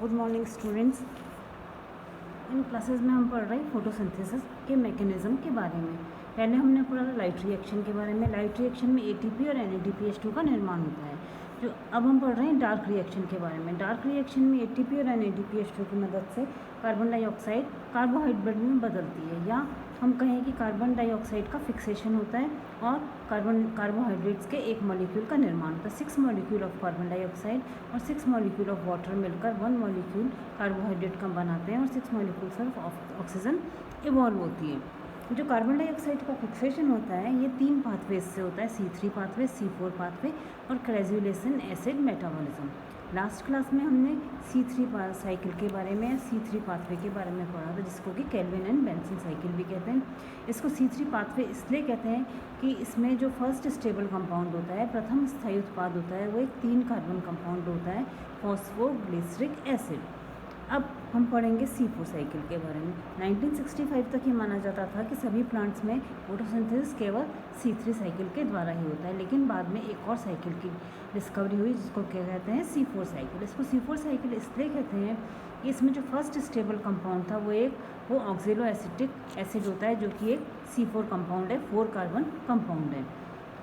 Good morning students. इन classes में हम पढ़ रहे हैं फोटोसिंथेसिस के मैकेनिज्म के बारे में। पहले हमने पढ़ा लाइट रिएक्शन के बारे में। लाइट रिएक्शन में एटीपी और NADPH2 का निर्माण होता है। जो अब हम पढ़ रहे हैं डार्क रिएक्शन के बारे में। डार्क रिएक्शन में एटीपी और NADPH2 की मदद से कार्बन डाइऑक्साइड कार्बोहाइड्रेट में बदलती है, या हम कहें कि कार्बन डाइऑक्साइड का फिक्सेशन होता है और कार्बोहाइड्रेट्स के एक मॉलिक्यूल का निर्माण होता है। 6 मॉलिक्यूल ऑफ कार्बन डाइऑक्साइड और 6 मॉलिक्यूल ऑफ वाटर मिलकर 1 मॉलिक्यूल कार्बोहाइड्रेट का बनाते हैं और 6 मॉलिक्यूल्स ऑफ ऑक्सीजन इवॉल्व होती है। जो कार्बन डाइऑक्साइड का फिक्सेशन होता है ये 3 पाथवेज से होता है, C3 पाथवे, C4 पाथवे और क्रेजुलेशन एसिड मेटाबॉलिज्म। लास्ट क्लास में हमने C3 साइकिल के बारे में, C3 पाथवे के बारे में पढ़ा था, जिसको कि केल्विन एंड बेंसन साइकिल भी कहते हैं। इसको C3 पाथवे इसलिए कहते हैं कि इसमें जो फर्स्ट स्टेबल कंपाउंड होता है, प्रथम स्थायी उत्पाद होता है, वो एक 3 कार्बन कंपाउंड होता है, फॉस्फोग्लिसरिक एसिड। अब हम पढ़ेंगे C4 साइकिल के बारे में। 1965 तक ये माना जाता था कि सभी प्लांट्स में फोटोसिंथेसिस केवल C3 साइकिल के द्वारा ही होता है, लेकिन बाद में एक और साइकिल की डिस्कवरी हुई जिसको क्या कहते हैं, C4 साइकिल। इसको C4 साइकिल इसलिए कहते हैं कि इसमें जो फर्स्ट स्टेबल कंपाउंड था वो ऑक्जेलो एसिटिक एसिड होता है, जो कि एक C4 कंपाउंड है, 4 कार्बन कंपाउंड है।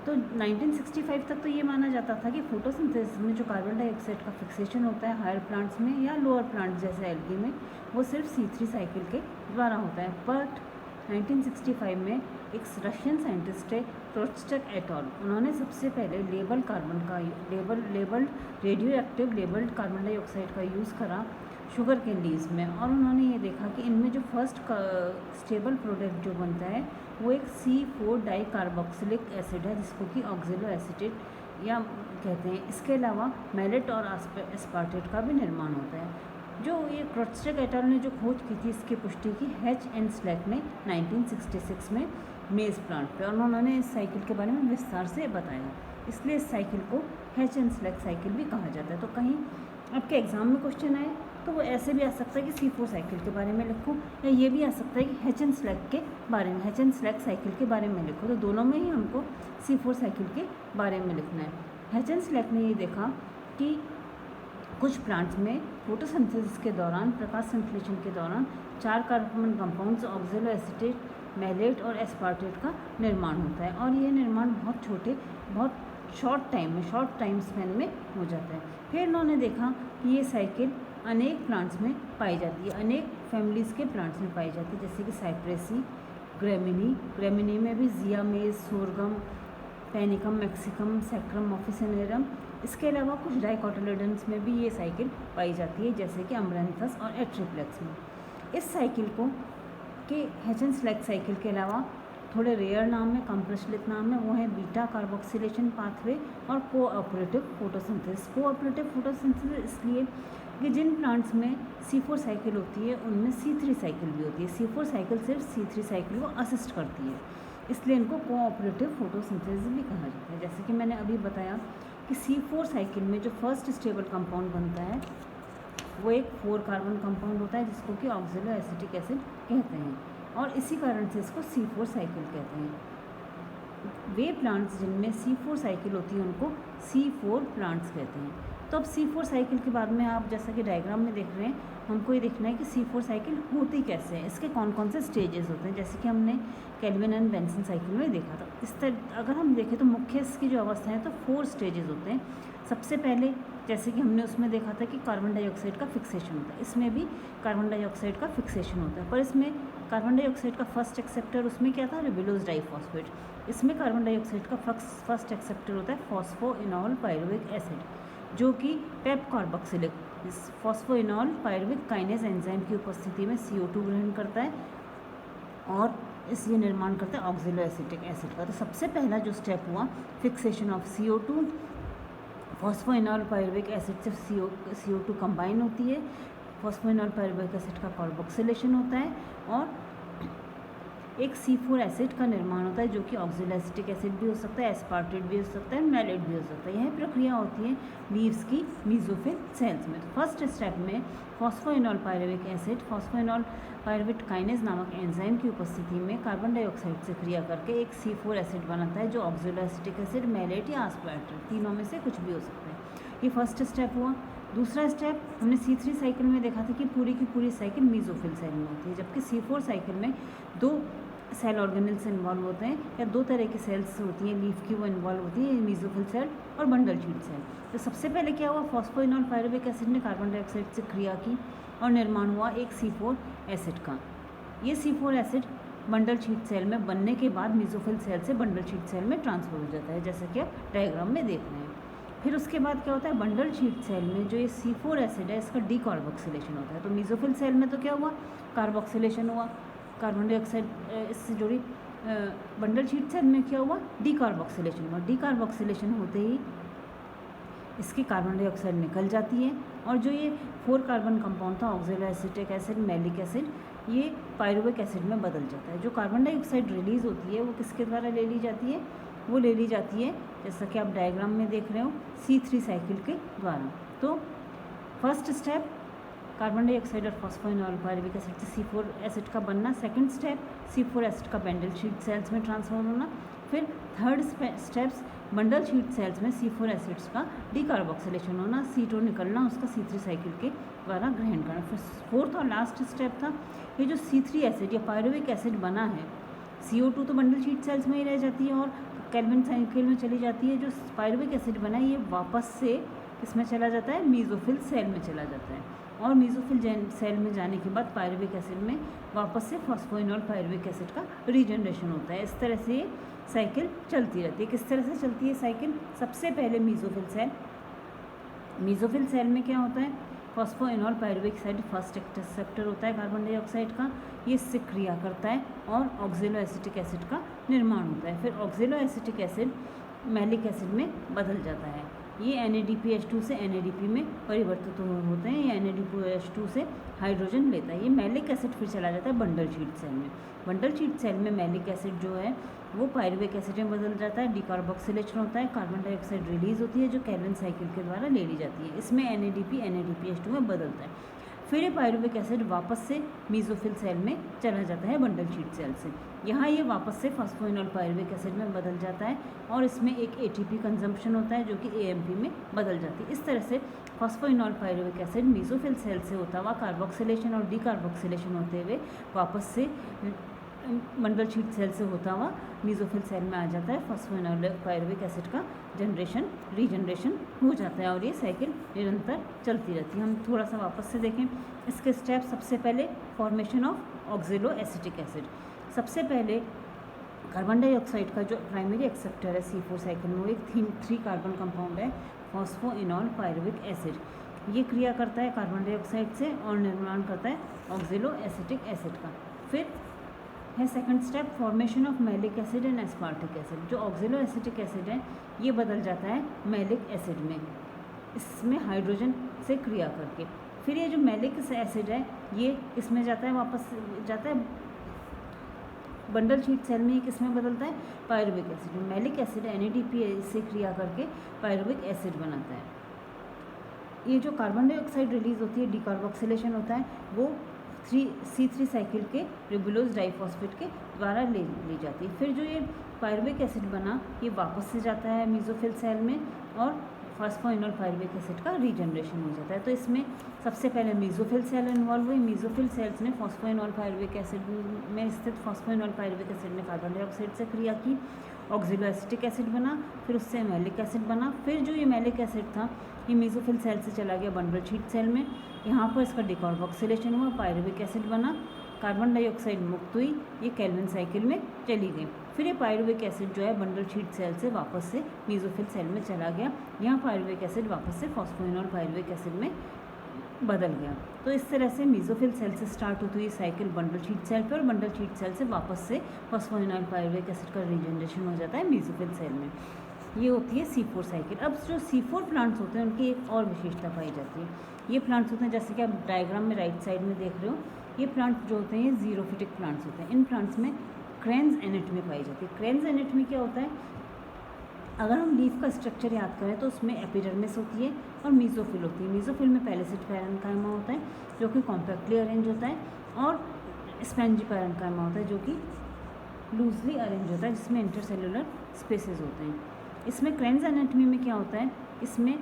तो 1965 तक तो ये माना जाता था कि फोटोसिंथेसिस में जो कार्बन डाइऑक्साइड का फिक्सेशन होता है हायर प्लांट्स में या लोअर प्लांट्स जैसे एल्गी में, वो सिर्फ C3 साइकिल के द्वारा होता है। बट 1965 में एक रशियन साइंटिस्ट है क्रोस्टक एट अल, उन्होंने सबसे पहले labelled radio active labelled carbon dioxide का यूज़ करा शुगर के लीव्स में, और उन्होंने ये देखा कि इनमें जो फर्स्ट स्टेबल प्रोडक्ट जो बनता है वो एक C4 डाइकार्बोक्सिलिक एसिड है, जिसको कि ऑक्जेलो एसिटेट या कहते हैं। इसके अलावा मैलेट और एस्पार्टेट का भी निर्माण होता है। जो ये क्रोस्टक एट अल ने जो खोज की थी, इसकी पुष्टि की एंड स्लैक ने 1966 में मेज प्लांट पे, और उन्होंने इस साइकिल के बारे में विस्तार से बताया। इसलिए इस साइकिल को एंड स्लैक साइकिल भी कहा जाता है। तो कहीं आपके एग्ज़ाम में क्वेश्चन आए तो वो ऐसे भी आ सकता है कि C4 साइकिल के बारे में लिखो, या ये भी आ सकता है कि एंड स्लैक के बारे में, एंड स्लैक साइकिल के बारे में लिखो। तो दोनों में ही हमको C4 साइकिल के बारे में लिखना है। एंड स्लैक ने ये देखा कि कुछ प्लांट्स में फोटोसिंथेसिस के दौरान, प्रकाश संश्लेषण के दौरान 4 carbon compounds oxaloacetate, malate और एस्पार्टेट का निर्माण होता है, और ये निर्माण बहुत शॉर्ट टाइम स्पेन में हो जाता है। फिर उन्होंने देखा कि ये साइकिल अनेक प्लांट्स में पाई जाती है, अनेक फैमिलीज़ के प्लांट्स में पाई जाती है, जैसे कि साइप्रेसी, ग्रेमिनी में भी जिया मेज, सोरगम, पेनिकम मैक्सिकम, सैक्रम ऑफिसिनेरम। इसके अलावा कुछ डाइकोटिलेडन्स में भी ये साइकिल पाई जाती है, जैसे कि अमरैंथस और एट्रिप्लेक्स में। इस साइकिल को के एंड स्लैक साइकिल के अलावा थोड़े रेयर नाम है, कम प्रचलित नाम है, वो है बीटा कार्बोक्सिलेशन पाथवे और कोऑपरेटिव फोटोसिंथेसिस। कोऑपरेटिव फोटोसिंथेसिस इसलिए कि जिन प्लांट्स में C4 साइकिल होती है उनमें C3 साइकिल भी होती है। C4 साइकिल सिर्फ C3 साइकिल को असिस्ट करती है, इसलिए इनको कोऑपरेटिव फोटोसिंथेसिस भी कहा जाता है। जैसे कि मैंने अभी बताया कि C4 साइकिल में जो फर्स्ट स्टेबल कंपाउंड बनता है वो एक 4 कार्बन कंपाउंड होता है, जिसको कि ऑक्जेलो एसिटिक एसिड कहते हैं, और इसी कारण से इसको C4 साइकिल कहते हैं। वे प्लांट्स जिनमें C4 साइकिल होती है उनको C4 प्लांट्स कहते हैं। तो अब C4 साइकिल के बाद में आप जैसा कि डायग्राम में देख रहे हैं, हमको ये देखना है कि C4 साइकिल होती कैसे है, इसके कौन कौन से स्टेजेस होते हैं, जैसे कि हमने केल्विन एंड बेंसन साइकिल में देखा था। इस तरह अगर हम देखें तो मुख्य इसकी जो अवस्था है तो 4 स्टेजेस होते हैं। सबसे पहले जैसे कि हमने उसमें देखा था कि कार्बन डाइऑक्साइड का फिक्सेशन होता है, इसमें भी कार्बन डाइऑक्साइड का फिक्सेशन होता है, पर इसमें कार्बन डाइऑक्साइड का फर्स्ट एक्सेप्टर उसमें क्या था, रिबेलोज डाइफॉस्फेट। इसमें कार्बन डाइऑक्साइड का फर्स्ट एक्सेप्टर होता है फॉस्फोइनॉल पायरुविक एसिड, जो कि PEP carboxylic phosphoenol pyruvic kinase enzyme की उपस्थिति में CO2 ग्रहण करता है और ये निर्माण करता है ऑक्जेलो एसिटिक एसिड का। तो सबसे पहला जो स्टेप हुआ fixation of CO2, phosphoenol pyruvic acid से CO2 कंबाइन होती है, फॉस्फोइनॉल पायरुविक एसिड का कार्बोक्सिलेशन होता है और एक C4 एसिड का निर्माण होता है, जो कि ऑक्जेलो एसिटिक एसिड भी हो सकता है, एस्पार्टेट भी हो सकता है, मैलेट भी हो सकता है। यह प्रक्रिया होती है लीव्स की मीजोफिल सेल्स में। तो फर्स्ट स्टेप में phosphoenol pyruvic acid phosphoenol pyruvate kinase नामक एंजाइम की उपस्थिति में कार्बन डाइऑक्साइड से क्रिया करके एक C4 एसिड बनाता है, जो ऑक्जेलो एसिटिक एसिड, मैलेट या एस्पार्टेट तीनों में से कुछ भी हो सकता है। ये फर्स्ट स्टेप हुआ। दूसरा स्टेप हमने C3 साइकिल में देखा था कि पूरी की पूरी साइकिल मीजोफिल सेल में होती है, जबकि C4 साइकिल में 2 सेल ऑर्गेनेल्स इन्वॉल्व होते हैं या 2 तरह की सेल्स होती हैं लीफ की, वो इन्वॉल्व होती है, मीजोफिल सेल और बंडल शीट सेल। तो सबसे पहले क्या हुआ, फॉस्फोइनॉल पायरुविक एसिड ने कार्बन डाइऑक्साइड से क्रिया की और निर्माण हुआ एक C4 एसिड का। ये C4 acid bundle sheath cell में बनने के बाद मीजोफिल सेल से बंडल शीट सेल में ट्रांसफर हो जाता है, जैसे कि आप डायग्राम में देख रहे हैं। फिर उसके बाद क्या होता है, बंडल शीट सेल में जो ये C4 एसिड है इसका डीकार्बोक्सिलेशन होता है। तो मीजोफिल सेल में तो क्या हुआ, कार्बोक्सिलेशन हुआ, कार्बन डाइऑक्साइड इससे जुड़ी। बंडल शीट सेल में क्या हुआ, डीकार्बोक्सिलेशन हुआ। डीकार्बोक्सिलेशन होते ही इसकी कार्बन डाइऑक्साइड निकल जाती है और जो ये 4 कार्बन कंपाउंड था ऑक्जेलो एसिटिक एसिड, मैलिक एसिड, ये पायरुविक एसिड में बदल जाता है। जो कार्बन डाइऑक्साइड रिलीज़ होती है वो किसके द्वारा ले ली जाती है, वो ले ली जाती है जैसा कि आप डायग्राम में देख रहे हो C3 साइकिल के द्वारा। तो फर्स्ट स्टेप कार्बन डाइऑक्साइड और फॉस्फोइनॉल पायरुविक एसिड से C4 एसिड का बनना। सेकंड स्टेप C4 एसिड का बंडल शीट सेल्स में ट्रांसफर होना। फिर third steps bundle sheath cells में C4 एसिड्स का डीकार्बोक्सिलेशन होना, C2 निकलना, उसका C3 साइकिल के द्वारा ग्रहण करना। फिर फोर्थ और लास्ट स्टेप था ये जो C3 एसिड या पायरुविक एसिड बना है, CO2 तो बंडल शीट सेल्स में ही रह जाती है और केल्विन साइकिल में चली जाती है। जो पायरुविक एसिड बना है ये वापस से इसमें चला जाता है, मीजोफिल सेल में चला जाता है और मीजोफिल सेल में जाने के बाद पायरुविक एसिड में वापस से फॉस्फोइनॉल पायरुविक एसिड का रीजनरेशन होता है। इस तरह से ये साइकिल चलती रहती है। किस तरह से चलती है साइकिल, सबसे पहले मीजोफिल सेल में क्या होता है, phosphoenol pyruvic acid first acceptor होता है कार्बन डाइऑक्साइड का, ये इससे क्रिया करता है और ऑक्जेलो एसिटिक एसिड का निर्माण होता है। फिर ऑक्जेलो एसिटिक एसिड मैलिक एसिड में बदल जाता है, ये NADPH2 से NADP में परिवर्तित होते हैं, ये NADPH2 से हाइड्रोजन लेता है। ये मैलिक एसिड फिर चला जाता है बंडल शीट सेल में। बंडल शीट सेल में मैलिक एसिड जो है वो पायरुविक एसिड में बदल जाता है, डीकार्बोक्सिलेशन होता है, कार्बन डाइऑक्साइड रिलीज होती है जो केल्विन साइकिल के द्वारा ले ली जाती है। इसमें NADP NADPH2 में बदलता है। फिर ये पायरुविक एसिड वापस से मीजोफिल सेल में चला जाता है बंडल शीट सेल से। यहाँ ये वापस से फॉस्फोइनॉल पायरुविक एसिड में बदल जाता है और इसमें एक ATP कंजम्पशन होता है जो कि AMP में बदल जाती है। इस तरह से phosphoenol pyruvic acid mesophyll cell से होता हुआ कार्बोक्सिलेशन और डीकार्बोक्सिलेशन होते हुए वापस से बंडल शीट सेल से होता हुआ मीजोफिल सेल में आ जाता है। फॉस्फोइनॉल पायरुविक एसिड का रीजनरेशन हो जाता है और ये साइकिल निरंतर चलती रहती है। हम थोड़ा सा वापस से देखें इसके स्टेप। सबसे पहले फॉर्मेशन ऑफ ऑक्जेलो एसिटिक एसिड। सबसे पहले कार्बन डाइऑक्साइड का जो प्राइमरी एक्सेप्टर है C4 साइकिल में वो एक 3 कार्बन कंपाउंड है फॉस्फोइनॉल पायरुविक एसिड। ये क्रिया करता है कार्बन डाइऑक्साइड से और निर्माण करता है ऑक्जेलो एसिटिक एसिड का। फिर है second step formation of malic acid and aspartic acid. जो ऑक्जेलो एसिटिक एसिड है ये बदल जाता है मैलिक एसिड में, इसमें हाइड्रोजन से क्रिया करके। फिर ये जो मैलिक एसिड है ये इसमें जाता है, वापस जाता है बंडल शीट सेल में, किसमें बदलता है, pyruvic acid. Malic acid NADP से क्रिया करके पायरुविक एसिड बनाता है। ये जो कार्बन डाइऑक्साइड रिलीज होती है, डीकार्बोक्सिलेशन होता है, वो C3 साइकिल के रिबुलोज डाइफॉस्फेट के द्वारा ले ली जाती है। फिर जो ये पायरुविक एसिड बना ये वापस से जाता है मीजोफिल सेल में और फॉस्फोइनॉल पायरुविक एसिड का रीजनरेशन हो जाता है। तो इसमें सबसे पहले मीजोफिल सेल इन्वॉल्व हुई। मीजोफिल सेल्स ने फॉस्फोइनॉल पायरुविक एसिड में स्थित फॉस्फोइनॉल पायरुविक एसिड ने कार्बन डाइऑक्साइड से क्रिया की, ऑक्जेलो एसिटिक एसिड बना, फिर उससे मैलिक एसिड बना। फिर जो ये मैलिक एसिड था ये मीजोफिल सेल से चला गया बंडल शीट सेल में, यहाँ पर इसका डिकार्बोक्सिलेशन हुआ, पायरुविक एसिड बना, कार्बन डाइऑक्साइड मुक्त हुई, ये केल्विन साइकिल में चली गई। फिर ये पायरुविक एसिड जो है बंडल शीट सेल से वापस से मीजोफिल सेल में चला गया, यहाँ पायरुविक एसिड वापस से फॉस्फोइनॉल पायरुविक एसिड में बदल गया। तो इस तरह से मीजोफिल सेल से स्टार्ट होती हुई साइकिल बंडल शीट सेल पर और बंडल शीट सेल से वापस से फॉस्फोइनॉल पायरुविक एसिड का रीजनरेशन हो जाता है मीजोफिल सेल में। ये होती है C4 साइकिल। अब जो C4 प्लांट्स होते हैं उनकी एक और विशेषता पाई जाती है। ये प्लांट्स होते हैं जैसे कि आप डायग्राम में राइट साइड में देख रहे हो, ये प्लांट्स जो होते हैं ये जीरोफिटिक प्लांट्स होते हैं। इन प्लांट्स में क्रेन्स एनेटमी पाई जाती है। क्रेन्स एनेटमी क्या होता है, अगर हम लीफ का स्ट्रक्चर याद करें तो उसमें एपिडर्मिस होती है और मीजोफिल होती है। मीजोफिल में पैलेसिड पैरेन्काइमा होता है जो कि कॉम्पैक्टली अरेंज होता है और स्पैंजी पैरेन्काइमा होता है जो कि लूजली अरेंज होता है जिसमें इंटरसेलुलर स्पेसेस होते हैं। इसमें क्रेन्स एनेटमी में क्या होता है, इसमें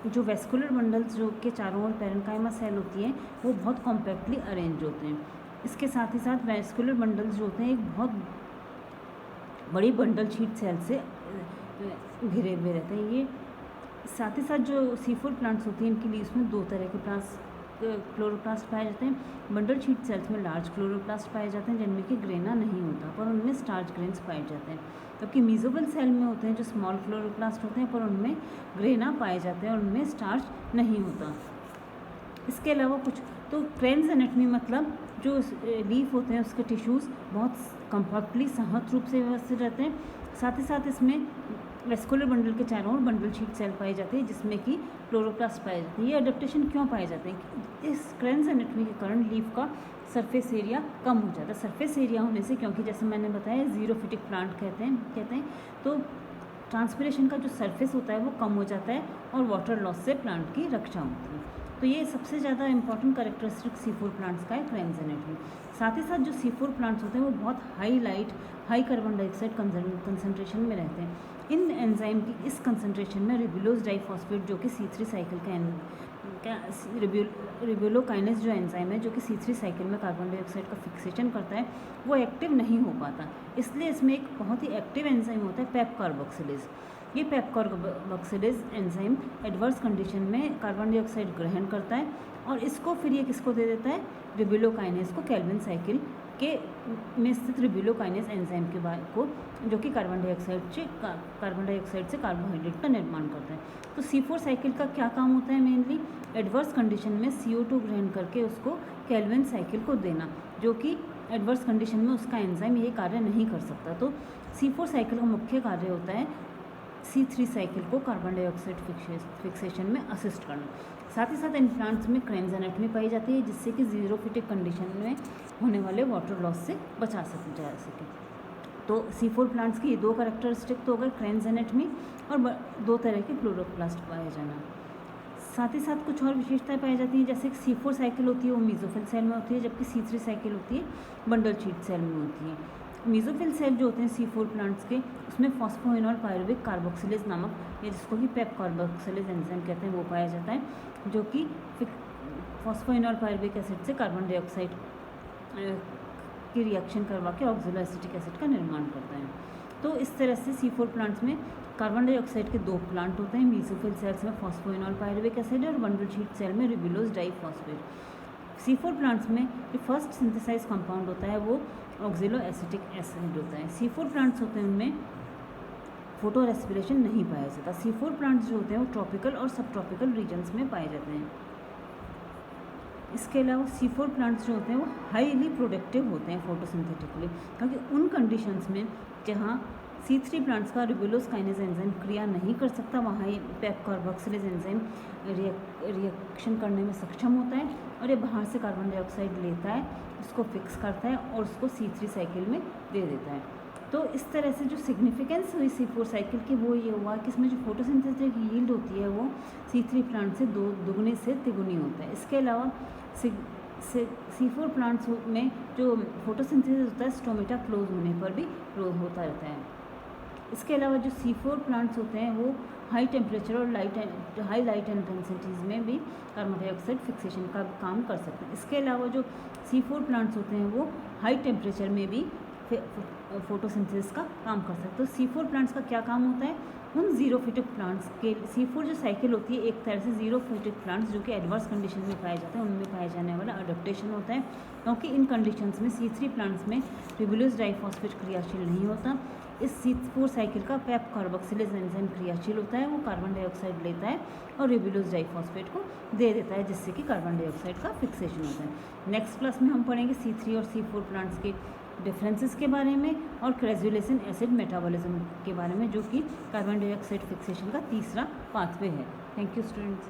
जो वेस्कुलर बंडल्स जो के चारों ओर पैरेन्काइमा सेल होती हैं वो बहुत कॉम्पैक्टली अरेंज होते हैं। इसके साथ ही साथ वेस्कुलर बंडल्स जो होते हैं एक बहुत बड़ी बंडल शीट सेल से घिरे हुए रहते हैं। ये साथ ही साथ जो C4 प्लांट्स होती हैं इनके लिए इसमें दो तरह के क्लोरोप्लास्ट पाए जाते हैं। बंडल शीट सेल्स में लार्ज क्लोरोप्लास्ट पाए जाते हैं जिनमें कि ग्रेना नहीं होता पर उनमें स्टार्च ग्रेन्स पाए जाते हैं, जबकि मीजोफिल सेल में होते हैं जो स्मॉल क्लोरोप्लास्ट होते हैं पर उनमें ग्रेना पाए जाते हैं और उनमें स्टार्च नहीं होता। इसके अलावा कुछ तो क्रेन्स एनाटॉमी मतलब जो लीफ होते हैं उसके टिश्यूज़ बहुत कम्पैक्टली सहज रूप से व्यवस्थित रहते हैं। साथ ही साथ इसमें वेस्कुलर बंडल के चारों ओर बंडल शीट सेल पाई जाती है जिसमें कि क्लोरोप्लास्ट पाए जाते हैं। ये अडेप्टेशन क्यों पाए जाते हैं? इस क्रेन्स एनाटॉमी के कारण लीफ का सरफेस एरिया कम हो जाता है। सरफेस एरिया होने से, क्योंकि जैसे मैंने बताया ज़ीरोफिटिक प्लांट कहते हैं तो ट्रांसपिरेशन का जो सरफेस होता है वो कम हो जाता है और वाटर लॉस से प्लांट की रक्षा होती है। तो ये सबसे ज़्यादा इंपॉर्टेंट कैरेक्टरिस्टिक C4 प्लांट्स का है क्रेन्स एनाटॉमी। साथ ही साथ जो C4 प्लांट्स होते हैं वो बहुत हाई कार्बन डाइऑक्साइड कंसनट्रेशन में रहते हैं। इन एंजाइम की इस कंसनट्रेशन में रिबुलोज डाइफॉस्फेट जो कि C3 साइकिल का रिबुलोकाइनेस जो एंजाइम है जो कि C3 साइकिल में कार्बन डाइऑक्साइड का फिक्सेशन करता है वो एक्टिव नहीं हो पाता। इसलिए इसमें एक बहुत ही एक्टिव एंजाइम होता है पेप कार्बोक्सिलेज। ये PEP carboxylase enzyme adverse condition में कार्बन डाइऑक्साइड ग्रहण करता है और इसको फिर ये किसको दे देता है? रिबुलोकाइनेस को, केल्विन साइकिल के में स्थित रिबुलोकाइनेस एंजाइम के बाद को, जो कि कार्बन डाइऑक्साइड से कार्बोहाइड्रेट का निर्माण करता है। तो C4 साइकिल का क्या काम होता है? मेनली एडवर्स कंडीशन में CO2 ग्रहण करके उसको केल्विन साइकिल को देना, जो कि एडवर्स कंडीशन में उसका एंजाइम ये कार्य नहीं कर सकता। तो C4 साइकिल का मुख्य कार्य होता है C3 साइकिल को कार्बन डाइऑक्साइड फिक्सेशन में असिस्ट करना। साथ ही साथ इन प्लांट्स में क्रेन्स एनाटॉमी पाई जाती है जिससे कि ज़ीरोफिटिक कंडीशन में होने वाले वाटर लॉस से बचा जा सके। तो C4 प्लांट्स की ये दो कैरेक्टरिस्टिक तो हो गए, क्रेन्स एनाटॉमी और दो तरह के क्लोरोप्लास्ट पाया जाना। साथ ही साथ कुछ और विशेषताएं पाई जाती हैं, जैसे C4 साइकिल होती है वो मीजोफिल सेल में होती है, जबकि C3 साइकिल होती है बंडल शीट सेल में होती है। मीजोफिल सेल जो होते हैं C4 प्लांट्स के, उसमें फॉस्फोइनॉल पायरुविक कार्बोक्सिलेज नामक, या जिसको कि पेप कार्बोक्सिलेज एंजाइम कहते हैं, वो पाया जाता है, जो कि फॉस्फोइनॉल पायरुविक एसिड से कार्बन डाइऑक्साइड की रिएक्शन करवा के ऑक्सलो एसिटिक एसिड का निर्माण करता है। तो इस तरह से C4 प्लांट्स में कार्बन डाइऑक्साइड के दो प्लांट होते हैं, मीजोफिल सेल्स में फॉस्फोइनॉल पायरुविक एसिड और बंडल शीट सेल में रिबुलोज डाइफॉस्फेट। C4 प्लांट्स में जो फर्स्ट सिंथेसाइज कंपाउंड होता है वो ऑक्सलो एसिटिक एसिड होता है। C4 प्लांट्स होते हैं उनमें फोटो रेस्पिरेशन नहीं पाया जाता। C4 प्लांट्स जो होते हैं वो ट्रॉपिकल और सब ट्रॉपिकल रीजन्स में पाए जाते हैं। इसके अलावा C4 प्लांट्स जो होते हैं वो हाईली प्रोडक्टिव होते हैं फोटोसिंथेटिकली, क्योंकि उन कंडीशंस में जहाँ C3 प्लांट्स का रिबुलोज काइनेज एंजाइम क्रिया नहीं कर सकता, वहाँ ये पेप कार्बोक्सिलेज एंजाइम रिएक्शन करने में सक्षम होता है और ये बाहर से कार्बन डाइऑक्साइड लेता है, उसको फिक्स करता है और उसको C3 साइकिल में दे देता है। तो इस तरह से जो सिग्निफिकेंस हुई C4 साइकिल की वो ये हुआ कि इसमें जो फोटोसिंथेटिक यील्ड होती है वो C3 प्लांट से दुगनी से तिगुनी होता है। इसके अलावा C4 प्लांट्स में जो फोटोसिंथेसिस होता है स्टोमेटा क्लोज होने पर भी होता रहता है। इसके अलावा जो C4 प्लांट्स होते हैं वो हाई टेम्परेचर और हाई लाइट इंटेंसिटीज़ में भी कार्बन डाइऑक्साइड फिक्सेशन का काम कर सकते हैं। इसके अलावा जो C4 प्लांट्स होते हैं वो हाई टेम्परेचर में भी फोटोसिंथेसिस का काम कर सकते हैं। तो C4 प्लांट्स का क्या काम होता है? उन ज़ीरोफिटिक प्लांट्स के C4 जो साइकिल होती है एक तरह से ज़ीरोफिटिक प्लांट्स जो कि एडवर्स कंडीशन में पाए जाते हैं उनमें पाए जाने वाला अडेप्टेशन होता है, क्योंकि इन कंडीशंस में C3 प्लांट्स में रिबुलोज डाइफॉस्फेट क्रियाशील नहीं होता। इस C4 साइकिल का पेप कार्बोक्सिलेज एंजाइम क्रियाशील होता है, वो कार्बन डाइऑक्साइड लेता है और रिबुलोज डाइफॉस्फेट को दे देता है जिससे कि कार्बन डाइऑक्साइड का फिक्सेशन होता है। नेक्स्ट क्लास में हम पढ़ेंगे C3 और C4 प्लांट्स के डिफरेंसेस के बारे में और क्रेजुलेसिन एसिड मेटाबॉलिज्म के बारे में, जो कि कार्बन डाइऑक्साइड फिक्सेशन का तीसरा पाथवे है। Thank you students.